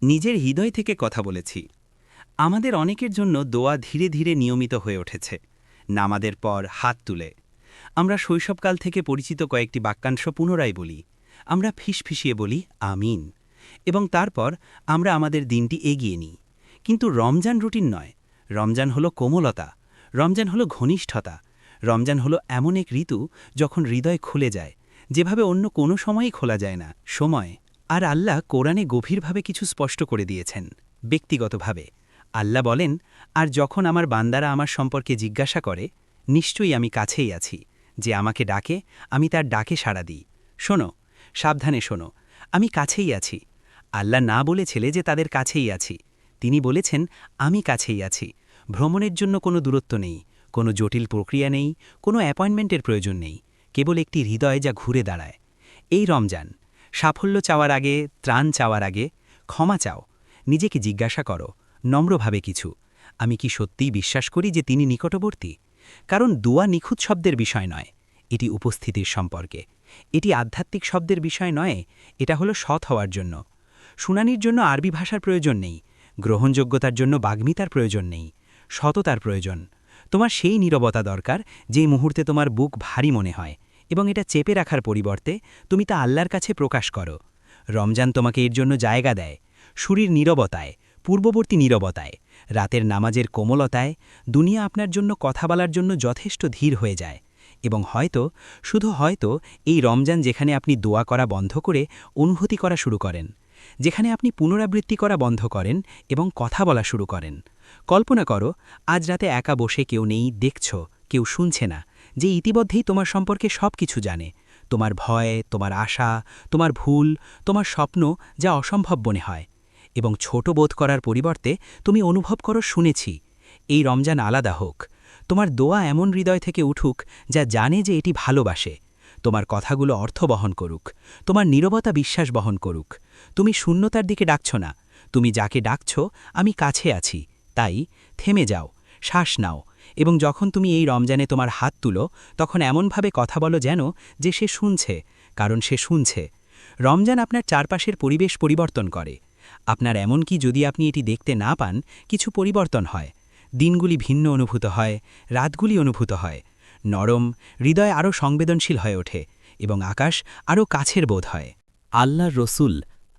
নিজের হৃদয় থেকে কথা বলেছি। আমাদের অনেকের জন্য দোয়া ধীরে ধীরে নিয়মিত হয়ে উঠেছে। নামাজের পর হাত তুলে আমরা শৈশবকাল থেকে পরিচিত কয়েকটি বাক্যাংশ পুনরায় বলি। আমরা ফিসফিসিয়ে বলি আমিন, এবং তারপর আমরা আমাদের দিনটি এগিয়ে নিই। কিন্তু রমজান রুটিন নয়। রমজান হলো কোমলতা, রমজান হলো ঘনিষ্ঠতা, রমজান হলো এমন এক ঋতু যখন হৃদয় খুলে যায়, যেভাবে অন্য কোনো সময়ই খোলা যায় না। সময় আর আল্লাহ কোরআনে গভীরভাবে কিছু স্পষ্ট করে দিয়েছেন। ব্যক্তিগতভাবে আল্লাহ বলেন, আর যখন আমার বান্দারা আমার সম্পর্কে জিজ্ঞাসা করে, নিশ্চয়ই আমি কাছেই আছি। যে আমাকে ডাকে, আমি তার ডাকে সাড়া দিই। শোনো, সাবধানে শোনো, আমি কাছেই আছি। আল্লাহ না বলেছিলে যে তাদের কাছেই আছি, তিনি বলেছেন আমি কাছেই আছি। ভ্রমণের জন্য কোনো দূরত্ব নেই, কোনো জটিল প্রক্রিয়া নেই, কোনো অ্যাপয়েন্টমেন্টের প্রয়োজন নেই, কেবল একটি হৃদয় যা ঘুরে দাঁড়ায়। এই রমজান সাফল্য চাওয়ার আগে, ত্রাণ চাওয়ার আগে ক্ষমা চাও। নিজেকে জিজ্ঞাসা করো নম্রভাবে কিছু, আমি কি সত্যিই বিশ্বাস করি যে তিনি নিকটবর্তী? কারণ দোয়া নিখুঁত শব্দের বিষয় নয়, এটি উপস্থিতির সম্পর্কে। এটি আধ্যাত্মিক শব্দের বিষয় নয়, এটা হলো সৎ হওয়ার জন্য। শুনানির জন্য আরবি ভাষার প্রয়োজন নেই, গ্রহণযোগ্যতার জন্য বাগ্মিতার প্রয়োজন নেই, সততার প্রয়োজন। তোমার সেই নীরবতা দরকার যেই মুহূর্তে তোমার বুক ভারী মনে হয়, এবং এটা চেপে রাখার পরিবর্তে তুমি তা আল্লাহর কাছে প্রকাশ করো। রমজান তোমাকে এর জন্য জায়গা দেয়, সুরির নীরবতায়, পূর্ববর্তী নীরবতায়, রাতের নামাজের কোমলতায়। দুনিয়া আপনার জন্য কথা বলার জন্য যথেষ্ট ধীর হয়ে যায়। এবং হয়তো, শুধু হয়তো, এই রমজান যেখানে আপনি দোয়া করা বন্ধ করে অনুভূতি করা শুরু করেন, যেখানে আপনি পুনরাবৃত্তি করা বন্ধ করেন এবং কথা বলা শুরু করেন। কল্পনা করো, আজ রাতে একা বসে কেউ নেই, দেখছ, কেউ শুনছে না, যে ইতিমধ্যেই তোমার সম্পর্কে সব কিছু জানে। তোমার ভয়, তোমার আশা, তোমার ভুল, তোমার স্বপ্ন, যা অসম্ভব মনে হয়। এবং ছোট বোধ করার পরিবর্তে তুমি অনুভব করো শুনেছি। এই রমজান আলাদা হোক। তোমার দোয়া এমন হৃদয় থেকে উঠুক যা জানে যে এটি ভালোবাসে। তোমার কথাগুলো অর্থ বহন করুক, তোমার নীরবতা বিশ্বাস বহন করুক। তুমি শূন্যতার দিকে ডাকছ না, তুমি যাকে ডাকছ আমি কাছে আছি। তাই থেমে যাও, শ্বাস নাও, এবং যখন তুমি এই রমজানে তোমার হাত তুলো, তখন এমনভাবে কথা বলো যেন যে সে শুনছে, কারণ সে শুনছে। রমজান আপনার চারপাশের পরিবেশ পরিবর্তন করে। আপনার এমনকি যদি আপনি এটি দেখতে না পান, কিছু পরিবর্তন হয়। দিনগুলি ভিন্ন অনুভূত হয়, রাতগুলি অনুভূত হয়। নরম হৃদয় আরও সংবেদনশীল হয়ে ওঠে, এবং আকাশ আরও কাছের বোধ হয়। আল্লাহর রসুল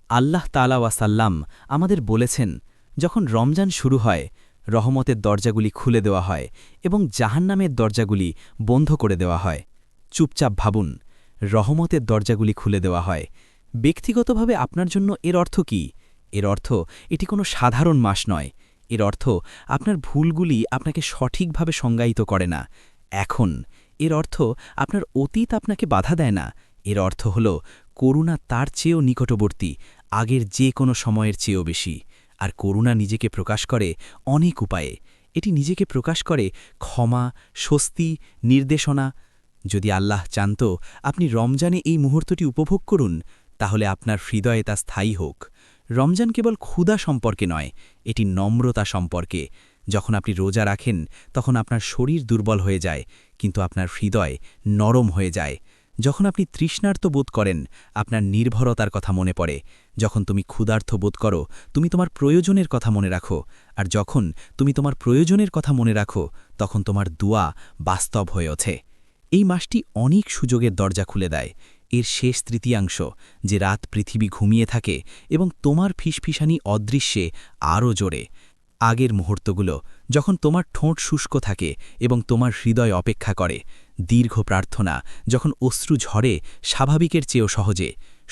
আল্লাহ তাআলা ওয়াসাল্লাম আমাদের বলেছেন, যখন রমজান শুরু হয়, রহমতের দরজাগুলি খুলে দেওয়া হয় এবং জাহান্নামের দরজাগুলি বন্ধ করে দেওয়া হয়। চুপচাপ ভাবুন, রহমতের দরজাগুলি খুলে দেওয়া হয়। ব্যক্তিগতভাবে আপনার জন্য এর অর্থ কি? এর অর্থ এটি কোনো সাধারণ মাস নয়। এর অর্থ আপনার ভুলগুলি আপনাকে সঠিকভাবে সংজ্ঞায়িত করে না এখন। এর অর্থ আপনার অতীত আপনাকে বাধা দেয় না। এর অর্থ হল করুণা তার চেয়েও নিকটবর্তী, আগের যে কোনো সময়ের চেয়েও বেশি। আর করুণা নিজেকে প্রকাশ করে অনেক উপায়ে। এটি নিজেকে প্রকাশ করে ক্ষমা, স্বস্তি, নির্দেশনা। যদি আল্লাহ চান্ত আপনি রমজানে এই মুহূর্তটি উপভোগ করুন, তাহলে আপনার হৃদয়ে তা স্থায়ী হোক। রমজান কেবল ক্ষুধা সম্পর্কে নয়, এটি নম্রতা সম্পর্কে। যখন আপনি রোজা রাখেন, তখন আপনার শরীর দুর্বল হয়ে যায়, কিন্তু আপনার হৃদয় নরম হয়ে যায়। যখন আপনি তৃষ্ণার্ত বোধ করেন, আপনার নির্ভরতার কথা মনে পড়ে। যখন তুমি ক্ষুধার্ত বোধ করো, তুমি তোমার প্রয়োজনের কথা মনে রাখো। আর যখন তুমি তোমার প্রয়োজনের কথা মনে রাখো, তখন তোমার দোয়া বাস্তব হয়ে ওঠে। এই মাসটি অনেক সুযোগের দরজা খুলে দেয়। এর শেষ তৃতীয়াংশ, যে রাত পৃথিবী ঘুমিয়ে থাকে এবং তোমার ফিসফিসানি অদৃশ্যে আরও জোরে। আগের মুহূর্তগুলো, যখন তোমার ঠোঁট শুষ্ক থাকে এবং তোমার হৃদয় অপেক্ষা করে। দীর্ঘ প্রার্থনা, যখন অশ্রু ঝরে স্বাভাবিকের চেয়েও সহজে।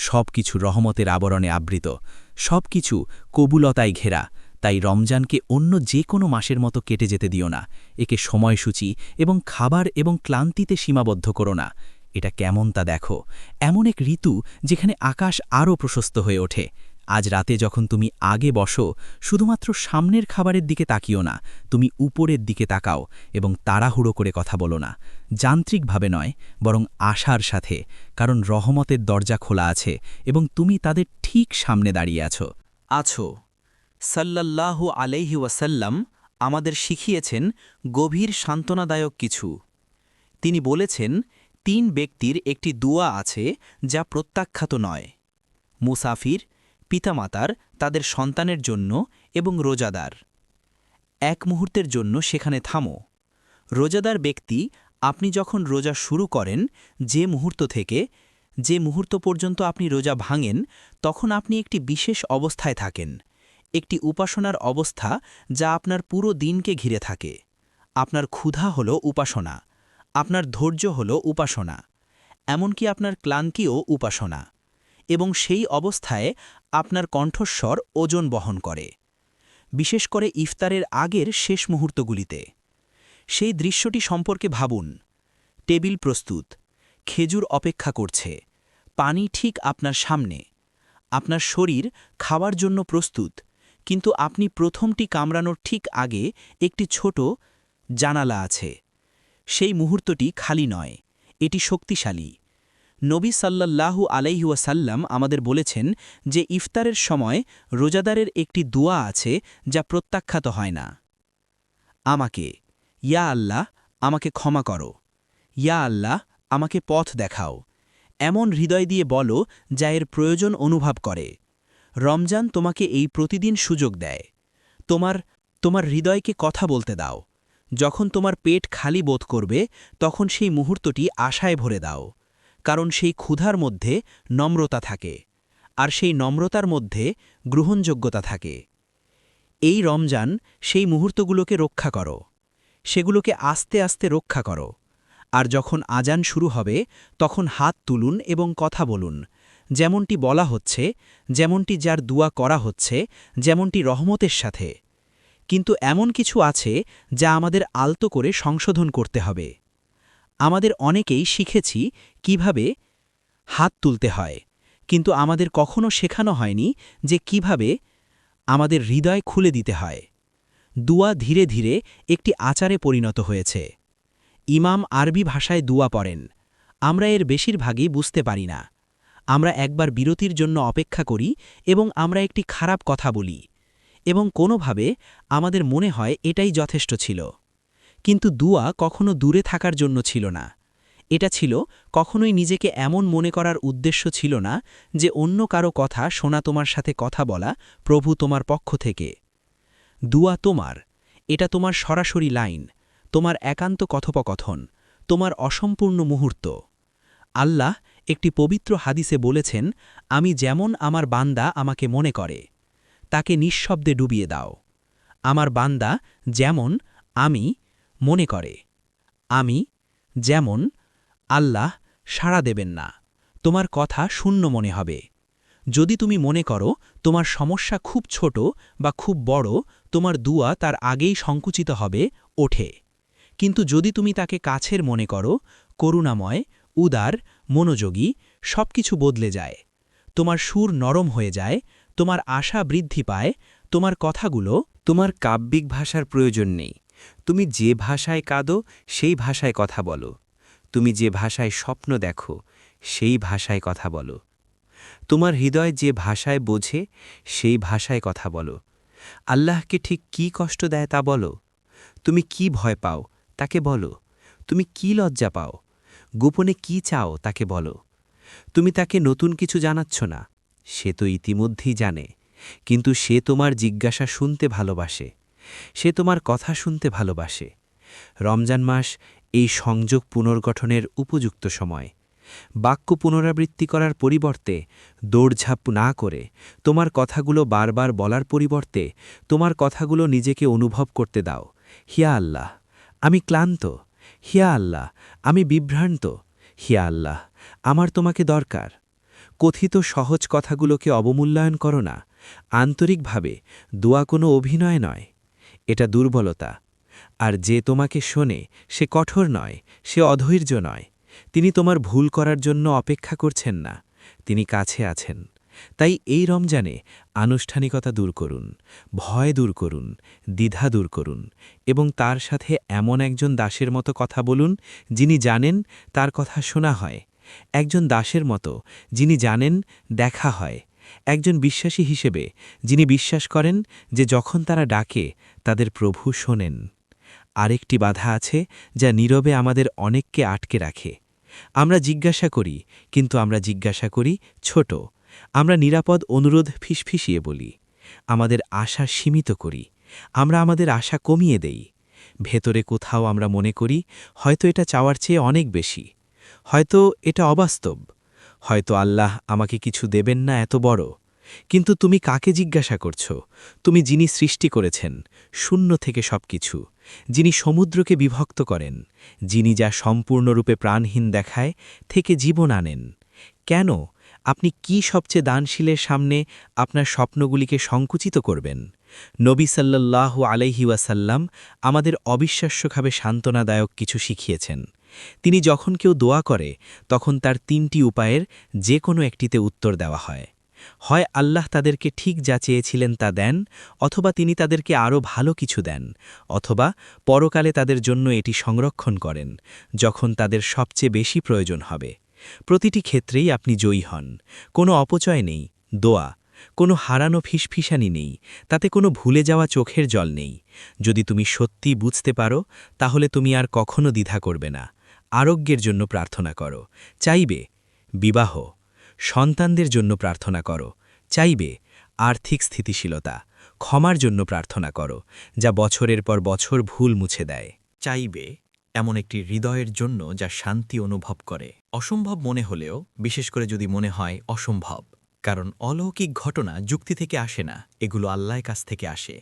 সব কিছু রহমতের আবরণে আবৃত, সব কিছু কবুলতায় ঘেরা। তাই রমজানকে অন্য যে কোনো মাসের মতো কেটে যেতে দিও না। একে সময়সূচি এবং খাবার এবং ক্লান্তিতে সীমাবদ্ধ করো না। এটা কেমন তা দেখো, এমন এক ঋতু যেখানে আকাশ আরও প্রশস্ত হয়ে ওঠে। আজ রাতে যখন তুমি আগে বসো, শুধুমাত্র সামনের খাবারের দিকে তাকিও না, তুমি উপরের দিকে তাকাও এবং তাড়াহুড়ো করে কথা বলো না। যান্ত্রিকভাবে নয়, বরং আশার সাথে, কারণ রহমতের দরজা খোলা আছে এবং তুমি তাদের ঠিক সামনে দাঁড়িয়ে আছো। সাল্লাল্লাহু আলাইহি ওয়াসাল্লাম আমাদের শিখিয়েছেন গভীর সান্ত্বনাদায়ক কিছু। তিনি বলেছেন, ৩ ব্যক্তির একটি দুয়া আছে যা প্রত্যাখ্যাত নয়। মুসাফির, পিতামাতার তাদের সন্তানের জন্য এবং রোজাদার। এক মুহূর্তের জন্য সেখানে থামো। রোজাদার ব্যক্তি, আপনি যখন রোজা শুরু করেন, যে মুহূর্ত পর্যন্ত আপনি রোজা ভাঙেন, তখন আপনি একটি বিশেষ অবস্থায় থাকেন, একটি উপাসনার অবস্থা যা আপনার পুরো দিনকে ঘিরে থাকে। আপনার ক্ষুধা হল উপাসনা, আপনার ধৈর্য হল উপাসনা, এমনকি আপনার ক্লান্তিও উপাসনা, এবং সেই অবস্থায় আপনার কণ্ঠস্বর ওজন বহন করে, বিশেষ করে ইফতারের আগের শেষ মুহূর্তগুলিতে। সেই দৃশ্যটি সম্পর্কে ভাবুন। টেবিল প্রস্তুত, খেজুর অপেক্ষা করছে, পানি ঠিক আপনার সামনে, আপনার শরীর খাওয়ার জন্য প্রস্তুত, কিন্তু আপনি প্রথমটি কামড়ানোর ঠিক আগে একটি ছোট জানালা আছে। সেই মুহূর্তটি খালি নয়, এটি শক্তিশালী। নবী সাল্লাল্লাহু আলাইহি ওয়াসাল্লাম আমাদের বলেছেন যে ইফতারের সময় রোজাদারের একটি দোয়া আছে যা প্রত্যাখ্যাত হয় না। আমাকে, ইয়া আল্লাহ, আমাকে ক্ষমা করো, ইয়া আল্লাহ, আমাকে পথ দেখাও, এমন হৃদয় দিয়ে বলো যা এর প্রয়োজন অনুভব করে। রমজান তোমাকে এই প্রতিদিন সুযোগ দেয়। তোমার হৃদয়কে কথা বলতে দাও। যখন তোমার পেট খালি বোধ করবে, তখন সেই মুহূর্তটি আশায় ভরে দাও, কারণ সেই ক্ষুধার মধ্যে নম্রতা থাকে, আর সেই নম্রতার মধ্যে গ্রহণযোগ্যতা থাকে। এই রমজান সেই মুহূর্তগুলোকে রক্ষা করো, সেগুলোকে আস্তে আস্তে রক্ষা করো। আর যখন আজান শুরু হবে, তখন হাত তুলুন এবং কথা বলুন, যেমনটি বলা হচ্ছে, যেমনটি যার দোয়া করা হচ্ছে, যেমনটি রহমতের সাথে। কিন্তু এমন কিছু আছে যা আমাদের আলতো করে সংশোধন করতে হবে। আমাদের অনেকেই শিখেছি কিভাবে হাত তুলতে হয়, কিন্তু আমাদের কখনো শেখানো হয়নি যে কিভাবে আমাদের হৃদয় খুলে দিতে হয়। দুয়া ধীরে ধীরে একটি আচারে পরিণত হয়েছে। ইমাম আরবি ভাষায় দুয়া পড়েন, আমরা এর বেশিরভাগই বুঝতে পারি না। আমরা একবার বিরতির জন্য অপেক্ষা করি এবং আমরা একটি খারাপ কথা বলি, এবং কোনোভাবে আমাদের মনে হয় এটাই যথেষ্ট ছিল। কিন্তু দুয়া কখনো দূরে থাকার জন্য ছিল না। এটা ছিল কখনোই নিজেকে এমন মনে করার উদ্দেশ্য ছিল না যে অন্য কারো কথা শোনা, তোমার সাথে কথা বলা প্রভু তোমার পক্ষ থেকে। দুয়া তোমার, এটা তোমার সরাসরি লাইন, তোমার একান্ত কথোপকথন, তোমার অসম্পূর্ণ মুহূর্ত। আল্লাহ একটি পবিত্র হাদিসে বলেছেন, আমি যেমন আমার বান্দা আমাকে মনে করে, তাকে নিঃশব্দে ডুবিয়ে দাও। আমার বান্দা যেমন আমি মনে করে, আমি যেমন আল্লাহ সাড়া দেবেন না, তোমার কথা শূন্য মনে হবে। যদি তুমি মনে করো তোমার সমস্যা খুব ছোট বা খুব বড়, তোমার দুয়া তার আগেই সংকুচিত হবে, ওঠে। কিন্তু যদি তুমি তাকে কাছের মনে করো, করুণাময়, উদার, মনোযোগী, সবকিছু বদলে যায়। তোমার সুর নরম হয়ে যায়, তোমার আশা বৃদ্ধি পায়, তোমার কথাগুলো, তোমার কাব্যিক ভাষার প্রয়োজন নেই। তুমি যে ভাষায় কাঁদো সেই ভাষায় কথা বলো। তুমি যে ভাষায় স্বপ্ন দেখো সেই ভাষায় কথা বলো। তোমার হৃদয় যে ভাষায় বোঝে সেই ভাষায় কথা বলো। আল্লাহকে ঠিক কি কষ্ট দেয় তা বলো। তুমি কি ভয় পাও তাকে বলো। তুমি কি লজ্জা পাও, গোপনে কি চাও তাকে বলো। তুমি তাকে নতুন কিছু জানাচ্ছ না, সে তো ইতিমধ্যেই জানে, কিন্তু সে তোমার জিজ্ঞাসা শুনতে ভালোবাসে, সে তোমার কথা শুনতে ভালোবাসে। রমজান মাস এই সংযোগ পুনর্গঠনের উপযুক্ত সময়। বাক্য পুনরাবৃত্তি করার পরিবর্তে, দৌড়ঝাঁপ না করে, তোমার কথাগুলো বারবার বলার পরিবর্তে তোমার কথাগুলো নিজেকে অনুভব করতে দাও। হিয়া আল্লাহ, আমি ক্লান্ত। হিয়া আল্লাহ, আমি বিভ্রান্ত। হিয়া আল্লাহ, আমার তোমাকে দরকার। কথিত সহজ কথাগুলোকে অবমূল্যায়ন করো না। আন্তরিকভাবে দোয়া কোনো অভিনয় নয়, এটা দুর্বলতা। আর যে তোমাকে শোনে সে কঠোর নয়, সে অধৈর্য নয়। তিনি তোমার ভুল করার জন্য অপেক্ষা করছেন না, তিনি কাছে আছেন। তাই এই রমজানে আনুষ্ঠানিকতা দূর করুন, ভয় দূর করুন, দ্বিধা দূর করুন, এবং তার সাথে এমন একজন দাসের মতো কথা বলুন যিনি জানেন তার কথা শোনা হয়, একজন দাসের মতো যিনি জানেন দেখা হয়, একজন বিশ্বাসী হিসেবে যিনি বিশ্বাস করেন যে যখন তারা ডাকে তাদের প্রভু শোনেন। আরেকটি বাধা আছে যা নীরবে আমাদের অনেককে আটকে রাখে। আমরা জিজ্ঞাসা করি, কিন্তু আমরা জিজ্ঞাসা করি ছোট, আমরা নিরাপদ অনুরোধ ফিসফিসিয়ে বলি, আমাদের আশা সীমিত করি, আমরা আমাদের আশা কমিয়ে দেই। ভেতরে কোথাও আমরা মনে করি হয়তো এটা চাওয়ার চেয়ে অনেক বেশি, হয়তো এটা অবাস্তব, হয়তো আল্লাহ আমাকে কিছু দেবেন না এত বড়। কিন্তু তুমি কাকে জিজ্ঞাসা করছ? তুমি যিনি সৃষ্টি করেছেন শূন্য থেকে সবকিছু, যিনি সমুদ্রকে বিভক্ত করেন, যিনি যা সম্পূর্ণরূপে প্রাণহীন দেখায় থেকে জীবন আনেন। কেন আপনি কি সবচেয়ে দানশীলের সামনে আপনার স্বপ্নগুলিকে সংকুচিত করবেন? নবী সাল্লাল্লাহু আলাইহি ওয়াসাল্লাম আমাদের অবিশ্বাস্যভাবে সান্ত্বনাদায়ক কিছু শিখিয়েছেন। তিনি যখন কেউ দোয়া করে তখন তার ৩টি উপায়ের যে কোনো একটিতে উত্তর দেওয়া হয়। হয় আল্লাহ তাদেরকে ঠিক যা চেয়েছিলেন তা দেন, অথবা তিনি তাদেরকে আরও ভালো কিছু দেন, অথবা পরকালে তাদের জন্য এটি সংরক্ষণ করেন যখন তাদের সবচেয়ে বেশি প্রয়োজন হবে। প্রতিটি ক্ষেত্রেই আপনি জয়ী হন। কোনো অপচয় নেই, দোয়া, কোনো হারানো ফিসফিসানি নেই, তাতে কোনো ভুলে যাওয়া চোখের জল নেই। যদি তুমি সত্যি বুঝতে পারো তাহলে তুমি আর কখনো দ্বিধা করবে না। আরোগ্যের জন্য প্রার্থনা করো, চাইবে বিবাহ, সন্তানদের জন্য প্রার্থনা করো, চাইবে আর্থিক স্থিতিশীলতা, ক্ষমার জন্য প্রার্থনা করো যা বছরের পর বছর ভুল মুছে দেয়। চাইবে এমন একটি হৃদয়ের জন্য যা শান্তি অনুভব করে, অসম্ভব মনে হলেও, বিশেষ করে যদি মনে হয় অসম্ভব, কারণ অলৌকিক ঘটনা যুক্তি থেকে আসে না, এগুলো আল্লাহর কাছ থেকে আসে।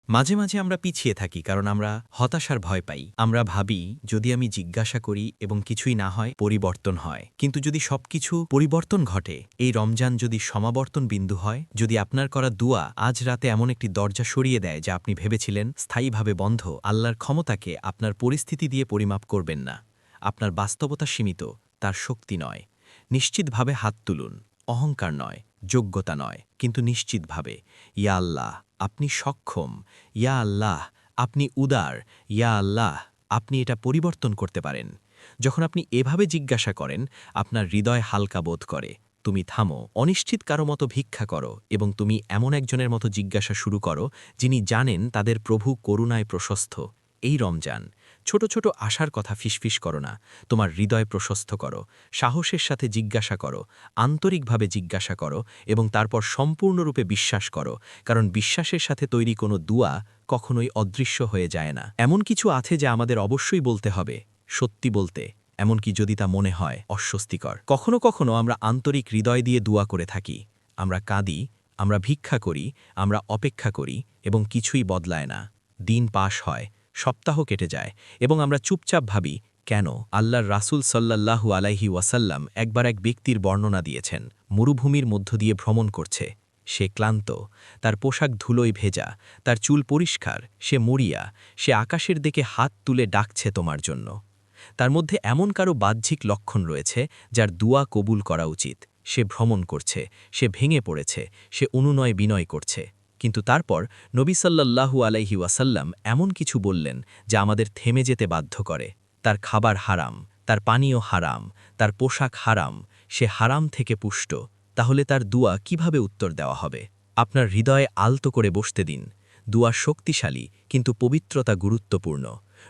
মাঝে মাঝে আমরা পিছিয়ে থাকি কারণ আমরা হতাশার ভয় পাই। আমরা ভাবি যদি আমি জিজ্ঞাসা করি এবং কিছুই না হয়, পরিবর্তন হয়। কিন্তু যদি সবকিছু পরিবর্তন ঘটে, এই রমজান যদি সমাবর্তন বিন্দু হয়, যদি আপনার করা দুয়া আজ রাতে এমন একটি দরজা সরিয়ে দেয় যা আপনি ভেবেছিলেন স্থায়ীভাবে বন্ধ, আল্লাহর ক্ষমতাকে আপনার পরিস্থিতি দিয়ে পরিমাপ করবেন না। আপনার বাস্তবতা সীমিত, তার শক্তি নয়। নিশ্চিতভাবে হাত তুলুন, অহংকার নয়, যোগ্যতা নয়, কিন্তু নিশ্চিতভাবে, ইয়া আল্লাহ আপনি সক্ষম, ইয়া আল্লাহ আপনি উদার, ইয়া আল্লাহ আপনি এটা পরিবর্তন করতে পারেন। যখন আপনি এভাবে জিজ্ঞাসা করেন, আপনার হৃদয় হালকা বোধ করে। তুমি থামো, অনিশ্চিত কারো মতো ভিক্ষা করো এবং তুমি এমন একজনের মতো জিজ্ঞাসা শুরু করো যিনি জানেন তাদের প্রভু করুণায় প্রশস্ত। এই রমজান ছোট ছোট আশার কথা ফিসফিস করো না, তোমার হৃদয় প্রশস্ত করো, সাহসের সাথে জিজ্ঞাসা করো, আন্তরিকভাবে জিজ্ঞাসা করো এবং তারপর সম্পূর্ণরূপে বিশ্বাস করো, কারণ বিশ্বাসের সাথে তৈরি কোনো দুয়া কখনোই অদৃশ্য হয়ে যায় না। এমন কিছু আছে যা আমাদের অবশ্যই বলতে হবে, সত্যি বলতে, এমনকি যদি তা মনে হয় অস্বস্তিকর। কখনো কখনো আমরা আন্তরিক হৃদয় দিয়ে দুয়া করে থাকি, আমরা কাঁদি, আমরা ভিক্ষা করি, আমরা অপেক্ষা করি এবং কিছুই বদলায় না। দিন পাশ হয়, সপ্তাহ কেটে যায় এবং আমরা চুপচাপ ভাবি কেন। আল্লাহর রাসূল সাল্লাল্লাহু আলাইহি ওয়াসাল্লাম একবার এক ব্যক্তির বর্ণনা দিয়েছেন, মরুভূমির মধ্য দিয়ে ভ্রমণ করছে। সে ক্লান্ত, তার পোশাক ধুলোয় ভেজা, তার চুল পরিষ্কার, সে মরিয়া, সে আকাশের দিকে হাত তুলে ডাকছে তোমার জন্য। তার মধ্যে এমন কারো বাহ্যিক লক্ষণ রয়েছে যার দুয়া কবুল করা উচিত। সে ভ্রমণ করছে, সে ভেঙে পড়েছে, সে অনুনয় বিনয় করছে। কিন্তু তারপর নবী সাল্লাল্লাহু আলাইহি ওয়াসাল্লাম এমন কিছু বললেন যা আমাদের থেমে যেতে বাধ্য করে। তার খাবার হারাম, তার পানীয় হারাম, তার পোশাক হারাম, সে হারাম থেকে পুষ্ট। তাহলে তার দুয়া কিভাবে উত্তর দেওয়া হবে? আপনার হৃদয়ে আলতো করে বসতে দিন। দুয়া শক্তিশালী, কিন্তু পবিত্রতা গুরুত্বপূর্ণ।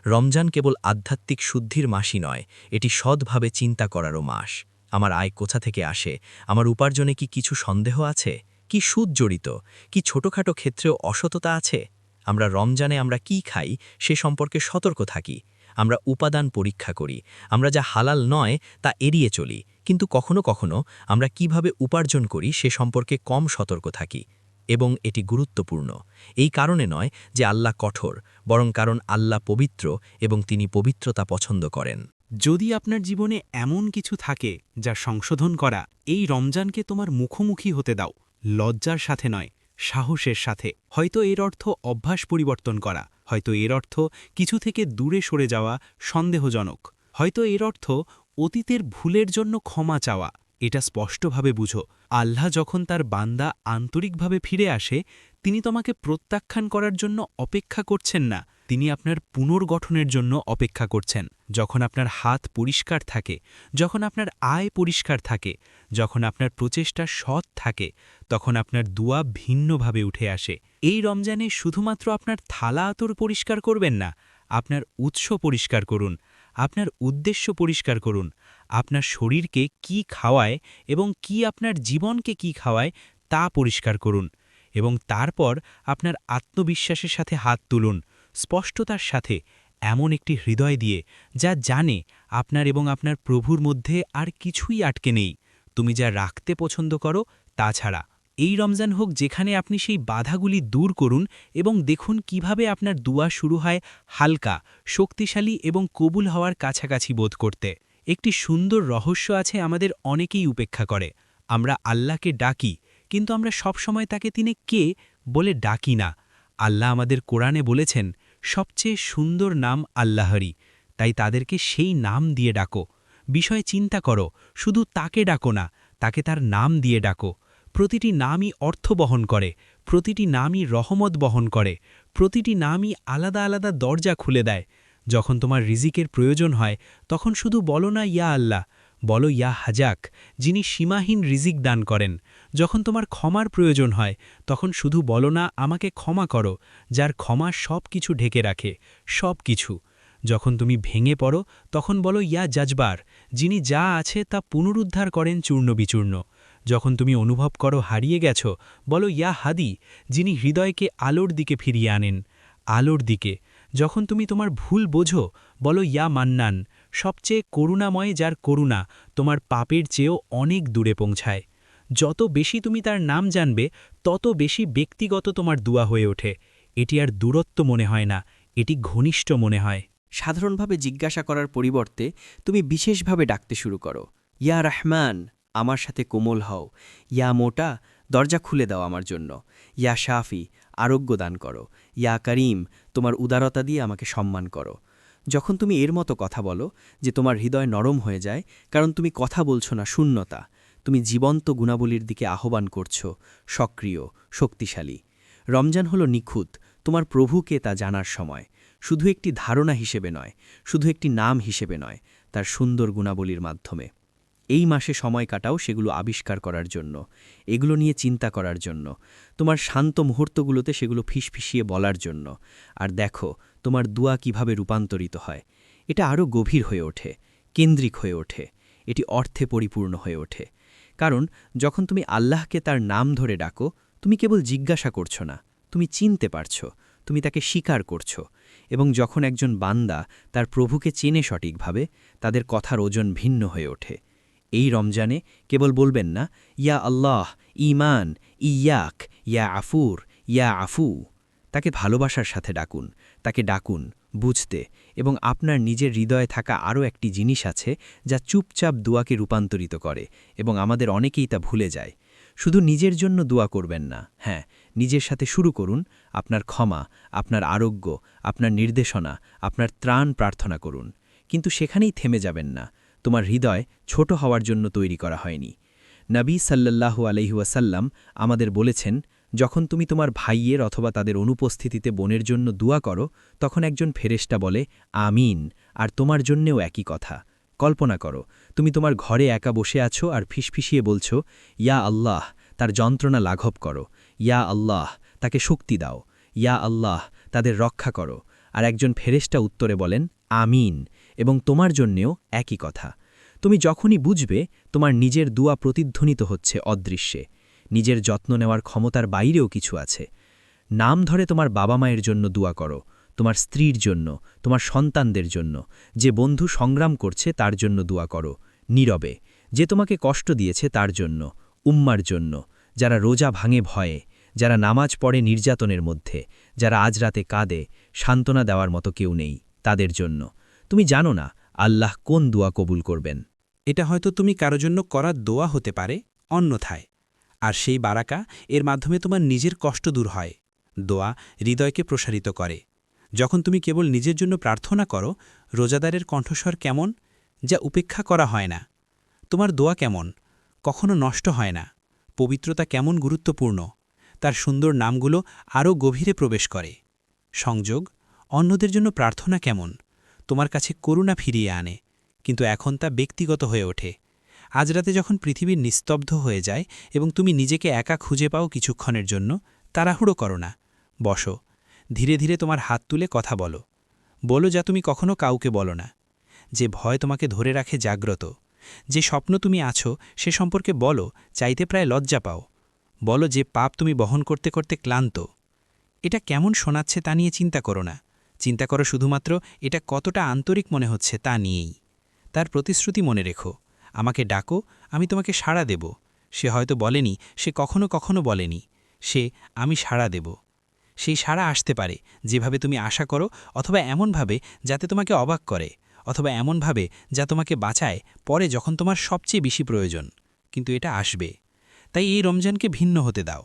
রমজান কেবল আধ্যাত্মিক শুদ্ধির মাসই নয়, এটি সৎভাবে চিন্তা করারও মাস। আমার আয় কোথা থেকে আসে? আমার উপার্জনে কি কিছু সন্দেহ আছে? কি সুদ জড়িত? কি ছোটখাটো ক্ষেত্রেও অসততা আছে? আমরা রমজানে আমরা কি খাই সে সম্পর্কে সতর্ক থাকি। আমরা উপাদান পরীক্ষা করি, আমরা যা হালাল নয় তা এড়িয়ে চলি। কিন্তু কখনো কখনো আমরা কিভাবে উপার্জন করি সে সম্পর্কে কম সতর্ক থাকি। এবং এটি গুরুত্বপূর্ণ এই কারণে নয় যে আল্লাহ কঠোর, বরং কারণ আল্লাহ পবিত্র এবং তিনি পবিত্রতা পছন্দ করেন। যদি আপনার জীবনে এমন কিছু থাকে যা সংশোধন করা, এই রমজানকে তোমার মুখোমুখি হতে দাও, লজ্জার সাথে নয়, সাহসের সাথে। হয়তো এর অর্থ অভ্যাস পরিবর্তন করা, হয়তো এর অর্থ কিছু থেকে দূরে সরে যাওয়া সন্দেহজনক, হয়তো এর অর্থ অতীতের ভুলের জন্য ক্ষমা চাওয়া। এটা স্পষ্টভাবে বুঝো, আল্লাহ যখন তার বান্দা আন্তরিকভাবে ফিরে আসে, তিনি তোমাকে প্রত্যাখ্যান করার জন্য অপেক্ষা করছেন না, তিনি আপনার পুনর্গঠনের জন্য অপেক্ষা করছেন। যখন আপনার হাত পরিষ্কার থাকে, যখন আপনার আয় পরিষ্কার থাকে, যখন আপনার প্রচেষ্টা সৎ থাকে, তখন আপনার দুয়া ভিন্নভাবে উঠে আসে। এই রমজানে শুধুমাত্র আপনার থালা আতর পরিষ্কার করবেন না, আপনার উৎস পরিষ্কার করুন, আপনার উদ্দেশ্য পরিষ্কার করুন, আপনার শরীরকে কি খাওয়ায় এবং কি আপনার জীবনকে কি খাওয়ায় তা পরিষ্কার করুন এবং তারপর আপনার আত্মবিশ্বাসের সাথে হাত তুলুন, স্পষ্টতার সাথে, এমন একটি হৃদয় দিয়ে যা জানে আপনার এবং আপনার প্রভুর মধ্যে আর কিছুই আটকে নেই। তুমি যা রাখতে পছন্দ করো তা ছাড়া। এই রমজান হোক যেখানে আপনি সেই বাধাগুলি দূর করুন এবং দেখুন কিভাবে আপনার দুয়া শুরু হয় হালকা, শক্তিশালী এবং কবুল হওয়ার কাছাকাছি বোধ করতে। একটি সুন্দর রহস্য আছে, আমাদের অনেকেই উপেক্ষা করে। আমরা আল্লাহকে ডাকি, কিন্তু আমরা সবসময় তাকে তিনি কে বলে ডাকি না। আল্লাহ আমাদের কোরআনে বলেছেন সবচেয়ে সুন্দর নাম আল্লাহরই, তাই তাদেরকে সেই নাম দিয়ে ডাকো। বিষয়ে চিন্তা করো, শুধু তাকে ডাকো না, তাকে তার নাম দিয়ে ডাকো। প্রতিটি নামই অর্থ বহন করে, প্রতিটি নামই রহমত বহন করে, প্রতিটি নামই আলাদা আলাদা দরজা খুলে দেয়। যখন তোমার রিজিকের প্রয়োজন হয় তখন শুধু বলো না ইয়া আল্লাহ, বলো ইয়া হাজাক, যিনি সীমাহীন রিজিক দান করেন। যখন তোমার ক্ষমার প্রয়োজন হয় তখন শুধু বলো না আমাকে ক্ষমা করো, যার ক্ষমা সব কিছু ঢেকে রাখে, সব কিছু। যখন তুমি ভেঙে পড়ো তখন বলো ইয়া জাজবার, যিনি যা আছে তা পুনরুদ্ধার করেন চূর্ণবিচূর্ণ। যখন তুমি অনুভব করো হারিয়ে গেছ, বলো ইয়া হাদি, যিনি হৃদয়কে আলোর দিকে ফিরিয়ে আনেন, আলোর দিকে। যখন তুমি তোমার ভুল বোঝো, বলো ইয়া মান্নান, সবচেয়ে করুণাময় যার করুণা তোমার পাপের চেয়েও অনেক দূরে পৌঁছায়। যত বেশি তুমি তার নাম জানবে তত বেশি ব্যক্তিগত তোমার দুয়া হয়ে ওঠে। এটি আর দূরত্ব মনে হয় না, এটি ঘনিষ্ঠ মনে হয়। সাধারণভাবে জিজ্ঞাসা করার পরিবর্তে তুমি বিশেষভাবে ডাকতে শুরু করো। ইয়া রহমান, আমার সাথে কোমল হও। ইয়া মোটা, দরজা খুলে দাও আমার জন্য। ইয়া শাফি, আরোগ্য দান করো। ইয়া করিম, তোমার উদারতা দিয়ে আমাকে সম্মান করো। যখন তুমি এর মতো কথা বলো যে তোমার হৃদয় নরম হয়ে যায়, কারণ তুমি কথা বলছো না শূন্যতা, তুমি জীবন্ত গুণাবলীর দিকে আহ্বান করছো, সক্রিয়, শক্তিশালী। রমজান হলো নিখুঁত তোমার প্রভুকে তা জানার সময়, শুধু একটি ধারণা হিসেবে নয়, শুধু একটি নাম হিসেবে নয়, তার সুন্দর গুণাবলীর মাধ্যমে। এই মাসে সময় কাটাও সেগুলো আবিষ্কার করার জন্য, এগুলো নিয়ে চিন্তা করার জন্য, তোমার শান্ত মুহূর্তগুলোতে সেগুলো ফিসফিসিয়ে বলার জন্য। আর দেখো তোমার দুয়া কিভাবে রূপান্তরিত হয়। এটা আরও গভীর হয়ে ওঠে, কেন্দ্রিক হয়ে ওঠে, এটি অর্থে পরিপূর্ণ হয়ে ওঠে। কারণ যখন তুমি আল্লাহকে তার নাম ধরে ডাকো, তুমি কেবল জিজ্ঞাসা করছো না, তুমি চিনতে পারছো, তুমি তাকে স্বীকার করছো। এবং যখন একজন বান্দা তার প্রভুকে চেনে সঠিকভাবে, তাদের কথার ওজন ভিন্ন হয়ে ওঠে। এই রমজানে কেবল বলবেন না ইয়া আল্লাহ, ঈমান, ইয়াক, ইয়া আফুর, ইয়া আফু। তাকে ভালোবাসার সাথে ডাকুন, তাকে ডাকুন বুঝতে। এবং আপনার নিজের হৃদয়ে থাকা আরও একটি জিনিস আছে যা চুপচাপ দুয়াকে রূপান্তরিত করে, এবং আমাদের অনেকেই তা ভুলে যায়। শুধু নিজের জন্য দোয়া করবেন না, হ্যাঁ, নিজের সাথে শুরু করুন। আপনার ক্ষমা, আপনার আরোগ্য, আপনার নির্দেশনা, আপনার ত্রাণ প্রার্থনা করুন। কিন্তু সেখানেই থেমে যাবেন না। তোমার হৃদয় ছোট হওয়ার জন্য তৈরি করা হয়নি। নবী সাল্লাল্লাহু আলাইহি ওয়াসাল্লাম আমাদের বলেছেন, যখন তুমি তোমার ভাইয়ের অথবা তাদের অনুপস্থিতিতে বোনের জন্য দোয়া করো, তখন একজন ফেরেশতা বলে আমিন, আর তোমার জন্যেও একই কথা। কল্পনা করো, তুমি তোমার ঘরে একা বসে আছো আর ফিসফিসিয়ে বলছো ইয়া আল্লাহ, তার যন্ত্রণা লাঘব করো। ইয়া আল্লাহ, তাকে শক্তি দাও। ইয়া আল্লাহ, তাদের রক্ষা করো। আর একজন ফেরেশতা উত্তরে বলেন আমিন, এবং তোমার জন্যেও একই কথা। তুমি যখনই বুঝবে তোমার নিজের দুয়া প্রতিধ্বনিত হচ্ছে অদৃশ্যে, নিজের যত্ন নেওয়ার ক্ষমতার বাইরেও কিছু আছে। নাম ধরে তোমার বাবা মায়ের জন্য দুয়া করো, তোমার স্ত্রীর জন্য, তোমার সন্তানদের জন্য। যে বন্ধু সংগ্রাম করছে তার জন্য দুয়া করো নীরবে। যে তোমাকে কষ্ট দিয়েছে তার জন্য, উম্মার জন্য। যারা রোজা ভাঙে ভয়ে, যারা নামাজ পড়ে নির্যাতনের মধ্যে, যারা আজ রাতে কাঁদে, সান্ত্বনা দেওয়ার মতো কেউ নেই, তাদের জন্য। তুমি জানো না আল্লাহ কোন দুয়া কবুল করবেন। এটা হয়তো তুমি কারো জন্য করার দোয়া হতে পারে অন্যথায়, আর সেই বারাকা এর মাধ্যমে তোমার নিজের কষ্ট দূর হয়। দোয়া হৃদয়কে প্রসারিত করে। যখন তুমি কেবল নিজের জন্য প্রার্থনা করো, রোজাদারের কণ্ঠস্বর কেমন, যা উপেক্ষা করা হয় না। তোমার দোয়া কেমন, কখনো নষ্ট হয় না। পবিত্রতা কেমন গুরুত্বপূর্ণ, তার সুন্দর নামগুলো আরও গভীরে প্রবেশ করে। সংযোগ, অন্যদের জন্য প্রার্থনা কেমন, তোমার কাছে করুণা ফিরিয়ে আনে, কিন্তু এখন তা ব্যক্তিগত হয়ে ওঠে। আজ রাতে যখন পৃথিবীর নিস্তব্ধ হয়ে যায় এবং তুমি নিজেকে একা খুঁজে পাও কিছুক্ষণের জন্য, তাড়াহুড়ো করো না, বসো, ধীরে ধীরে তোমার হাত তুলে কথা বলো। বলো যা তুমি কখনো কাউকে বলো না। যে ভয় তোমাকে ধরে রাখে জাগ্রত, যে স্বপ্ন তুমি আছো সে সম্পর্কে বলো, চাইতে প্রায় লজ্জা পাও। বলো যে পাপ তুমি বহন করতে করতে ক্লান্ত। এটা কেমন শোনাচ্ছে তা নিয়ে চিন্তা করো না, চিন্তা করো শুধুমাত্র এটা কতটা আন্তরিক মনে হচ্ছে তা নিয়েই। তার প্রতিশ্রুতি মনে রেখো, আমাকে ডাকো, আমি তোমাকে সাড়া দেব। সে হয়তো বলেনি, সে কখনো কখনো বলেনি, সে আমি সাড়া দেব। সেই সাড়া আসতে পারে যেভাবে তুমি আশা করো, অথবা এমনভাবে যাতে তোমাকে অবাক করে, অথবা এমনভাবে যা তোমাকে বাঁচায় পরে যখন তোমার সবচেয়ে বেশি প্রয়োজন। কিন্তু এটা আসবে। তাই এই রমজানকে ভিন্ন হতে দাও।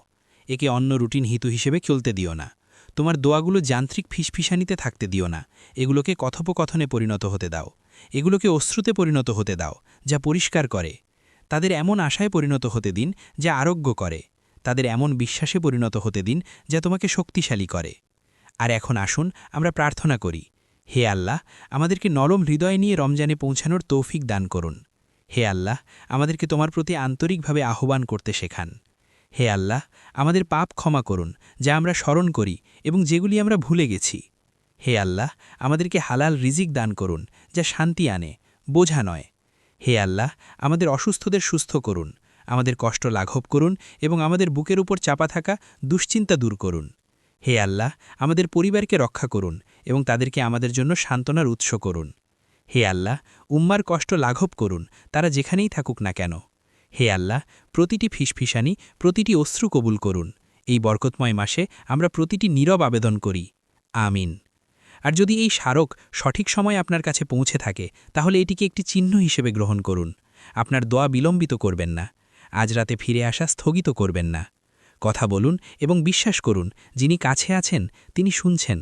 একে অন্য রুটিন হিতু হিসেবে চলতে দিও না। তোমার দোয়াগুলো যান্ত্রিক ফিসফিসানিতে থাকতে দিও না। এগুলোকে কথোপকথনে পরিণত হতে দাও। এগুলোকে অশ্রুতে পরিণত হতে দাও, যা পরিষ্কার করে। তাদের এমন আশায় পরিণত হতে দিন যা আরোগ্য করে। তাদের এমন বিশ্বাসে পরিণত হতে দিন যা তোমাকে শক্তিশালী করে। আর এখন আসুন আমরা প্রার্থনা করি। হে আল্লাহ, আমাদেরকে নরম হৃদয় নিয়ে রমজানে পৌঁছানোর তৌফিক দান করুন। হে আল্লাহ, আমাদেরকে তোমার প্রতি আন্তরিকভাবে আহ্বান করতে শেখান। হে আল্লাহ, আমাদের পাপ ক্ষমা করুন যা আমরা স্মরণ করি এবং যেগুলি আমরা ভুলে গেছি। হে আল্লাহ, আমাদেরকে হালাল রিজিক দান করুন যা শান্তি আনে, বোঝা নয়। হে আল্লাহ, আমাদের অসুস্থদের সুস্থ করুন, আমাদের কষ্ট লাঘব করুন এবং আমাদের বুকের উপর চাপা থাকা দুশ্চিন্তা দূর করুন। হে আল্লাহ, আমাদের পরিবারকে রক্ষা করুন এবং তাদেরকে আমাদের জন্য সান্ত্বনার উৎস করুন। হে আল্লাহ, উম্মার কষ্ট লাঘব করুন, তারা যেখানেই থাকুক না কেন। হে আল্লাহ, প্রতিটি ফিসফিসানি, প্রতিটি অশ্রু কবুল করুন। এই বরকতময় মাসে আমরা প্রতিটি নীরব আবেদন করি। আমিন। আর যদি এই স্মারক সঠিক সময় আপনার কাছে পৌঁছে থাকে, তাহলে এটিকে একটি চিহ্ন হিসেবে গ্রহণ করুন। আপনার দোয়া বিলম্বিত করবেন না। আজ রাতে ফিরে আসা স্থগিত করবেন না। কথা বলুন এবং বিশ্বাস করুন, যিনি কাছে আছেন তিনি শুনছেন।